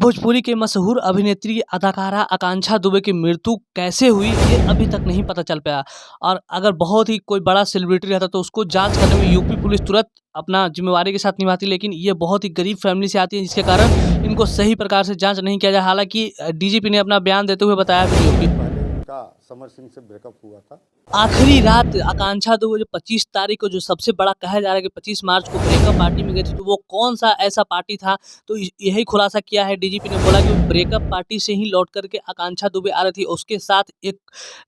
भोजपुरी के मशहूर अभिनेत्री अदाकारा आकांक्षा दुबे की मृत्यु कैसे हुई ये अभी तक नहीं पता चल पाया। और अगर बहुत ही कोई बड़ा सेलिब्रिटी रहता तो उसको जांच करने में यूपी पुलिस तुरंत अपना जिम्मेवारी के साथ निभाती, लेकिन ये बहुत ही गरीब फैमिली से आती है जिसके कारण इनको सही प्रकार से जांच नहीं किया जाए। हालांकि डीजीपी ने अपना बयान देते हुए बताया वीडियो की पहले उनका समर सिंह से ब्रेकअप हुआ था। आखिरी रात आकांक्षा दुबे जो 25 तारीख को, जो सबसे बड़ा कहा जा रहा है कि 25 मार्च को ब्रेकअप पार्टी में गए थे, तो वो कौन सा ऐसा पार्टी था। तो यही खुलासा किया है डीजीपी ने। बोला कि वो ब्रेकअप पार्टी से ही लौट करके आकांक्षा दुबे आ रही थी। उसके साथ एक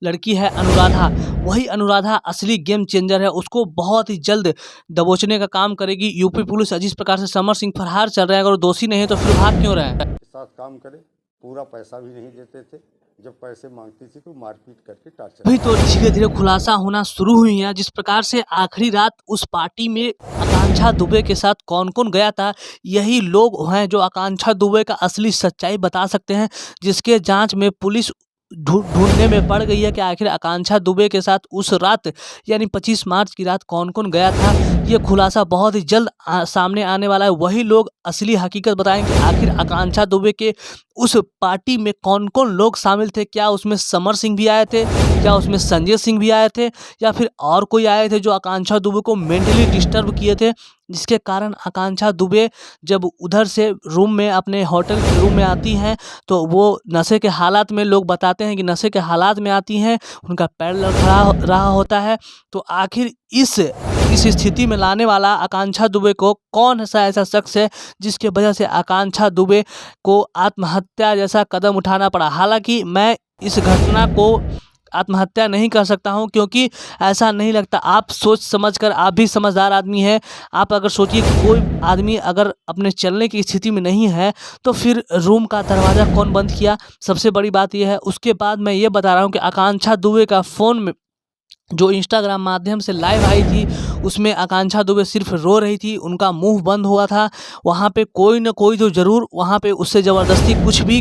लड़की है अनुराधा, वही अनुराधा असली गेम चेंजर है। उसको बहुत ही जल्द दबोचने का काम करेगी यूपी पुलिस। जिस प्रकार से समर सिंह फरार चल रहे हैं, अगर वो दोषी नहीं है तो फिर भाग क्यों रहे हैं। के साथ काम करे, पूरा पैसा भी नहीं देते थे। जब पैसे मांगती थी तो मारपीट करके टार्चर। अभी तो धीरे धीरे खुलासा होना शुरू हुई है। जिस प्रकार से आखिरी रात उस पार्टी में आकांक्षा दुबे के साथ कौन कौन गया था, यही लोग हैं जो आकांक्षा दुबे का असली सच्चाई बता सकते हैं, जिसके जांच में पुलिस ढूंढने में पड़ गई है कि आखिर आकांक्षा दुबे के साथ उस रात यानी 25 मार्च की रात कौन कौन गया था। ये खुलासा बहुत ही जल्द सामने आने वाला है। वही लोग असली हकीकत बताएंगे कि आखिर आकांक्षा दुबे के उस पार्टी में कौन कौन लोग शामिल थे। क्या उसमें समर सिंह भी आए थे, क्या उसमें संजय सिंह भी आए थे, या फिर और कोई आए थे जो आकांक्षा दुबे को मेंटली डिस्टर्ब किए थे, जिसके कारण आकांक्षा दुबे जब उधर से रूम में अपने होटल के रूम में आती हैं तो वो नशे के हालात में, लोग बताते हैं कि नशे के हालात में आती हैं, उनका पैर लड़खड़ा रहा होता है। तो आखिर इस स्थिति में लाने वाला आकांक्षा दुबे को कौन सा ऐसा शख्स है जिसके वजह से आकांक्षा दुबे को आत्महत्या जैसा कदम उठाना पड़ा। हालांकि मैं इस घटना को आत्महत्या नहीं कर सकता हूं, क्योंकि ऐसा नहीं लगता। आप सोच समझकर, आप भी समझदार आदमी हैं, आप अगर सोचिए कि कोई आदमी अगर अपने चलने की स्थिति में नहीं है तो फिर रूम का दरवाज़ा कौन बंद किया। सबसे बड़ी बात यह है। उसके बाद मैं ये बता रहा हूँ कि आकांक्षा दुबे का फ़ोन में जो इंस्टाग्राम माध्यम से लाइव आई थी, उसमें आकांक्षा दुबे सिर्फ रो रही थी, उनका मुंह बंद हुआ था। वहाँ पे कोई न कोई तो ज़रूर वहाँ पे उससे ज़बरदस्ती कुछ भी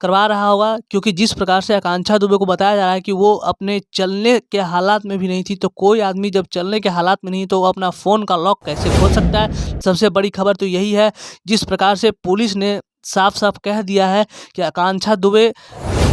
करवा रहा होगा, क्योंकि जिस प्रकार से आकांक्षा दुबे को बताया जा रहा है कि वो अपने चलने के हालात में भी नहीं थी। तो कोई आदमी जब चलने के हालात में नहीं तो वो अपना फ़ोन का लॉक कैसे खोल सकता है। सबसे बड़ी खबर तो यही है। जिस प्रकार से पुलिस ने साफ साफ कह दिया है कि आकांक्षा दुबे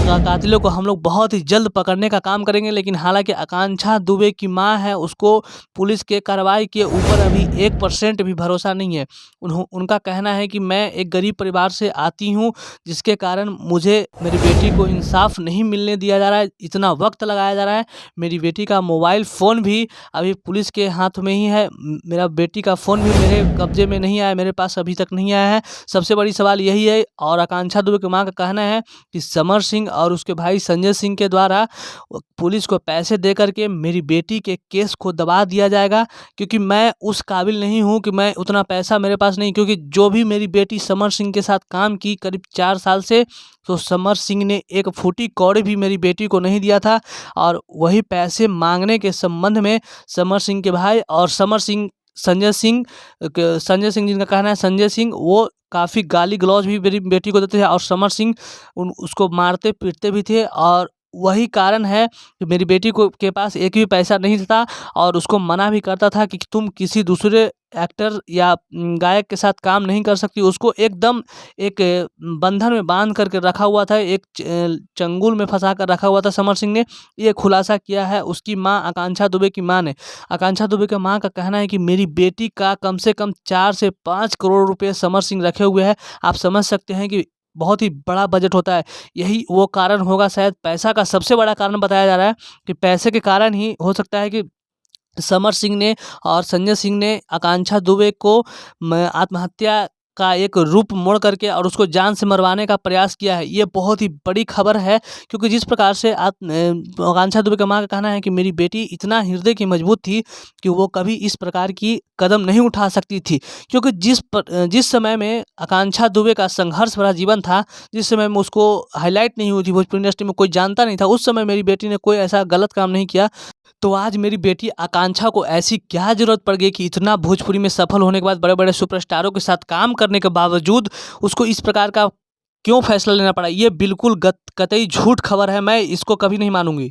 कातिलों को हम लोग बहुत ही जल्द पकड़ने का काम करेंगे। लेकिन हालांकि आकांक्षा दुबे की मां है, उसको पुलिस के कार्रवाई के ऊपर अभी 1% भी भरोसा नहीं है। उनका कहना है कि मैं एक गरीब परिवार से आती हूं, जिसके कारण मुझे मेरी बेटी को इंसाफ नहीं मिलने दिया जा रहा है, इतना वक्त लगाया जा रहा है। मेरी बेटी का मोबाइल फ़ोन भी अभी पुलिस के हाथ में ही है। मेरा बेटी का फ़ोन भी मेरे कब्जे में नहीं आया, मेरे पास अभी तक नहीं आया है। सबसे बड़ी सवाल यही है। और आकांक्षा दुबे की मां का कहना है कि समर सिंह और उसके भाई संजय सिंह के द्वारा पुलिस को पैसे दे करके मेरी बेटी के केस को दबा दिया जाएगा, क्योंकि मैं उस काबिल नहीं हूं, कि मैं उतना पैसा मेरे पास नहीं। क्योंकि जो भी मेरी बेटी समर सिंह के साथ काम की करीब 4 साल से, तो समर सिंह ने एक फूटी कौड़ी भी मेरी बेटी को नहीं दिया था। और वही पैसे मांगने के संबंध में समर सिंह के भाई और संजय सिंह जिनका कहना है संजय सिंह, वो काफ़ी गाली गलौज भी मेरी बेटी को देते थे। और समर सिंह उसको मारते पीटते भी थे। और वही कारण है कि मेरी बेटी को के पास एक भी पैसा नहीं था, और उसको मना भी करता था कि तुम किसी दूसरे एक्टर या गायक के साथ काम नहीं कर सकती। उसको एकदम एक बंधन में बांध करके रखा हुआ था, एक चंगुल में फंसा कर रखा हुआ था समर सिंह ने। ये खुलासा किया है उसकी मां, आकांक्षा दुबे की मां ने। आकांक्षा दुबे की मां का कहना है कि मेरी बेटी का कम से कम 4 से 5 करोड़ रुपए समर सिंह रखे हुए हैं। आप समझ सकते हैं कि बहुत ही बड़ा बजट होता है। यही वो कारण होगा, शायद पैसा का सबसे बड़ा कारण बताया जा रहा है कि पैसे के कारण ही हो सकता है कि समर सिंह ने और संजय सिंह ने आकांक्षा दुबे को आत्महत्या का एक रूप मोड़ करके और उसको जान से मरवाने का प्रयास किया है। ये बहुत ही बड़ी खबर है, क्योंकि जिस प्रकार से आकांक्षा दुबे का मां का कहना है कि मेरी बेटी इतना हृदय की मजबूत थी कि वो कभी इस प्रकार की कदम नहीं उठा सकती थी। क्योंकि जिस समय में आकांक्षा दुबे का संघर्ष भरा जीवन था, जिस समय में उसको हाईलाइट नहीं हुई थी, भोजपुरी इंडस्ट्री में कोई जानता नहीं था, उस समय मेरी बेटी ने कोई ऐसा गलत काम नहीं किया। तो आज मेरी बेटी आकांक्षा को ऐसी क्या ज़रूरत पड़ गई कि इतना भोजपुरी में सफल होने के बाद, बड़े-बड़े सुपरस्टारों के साथ काम करने के बावजूद उसको इस प्रकार का क्यों फैसला लेना पड़ा। ये बिल्कुल कतई झूठ खबर है, मैं इसको कभी नहीं मानूँगी।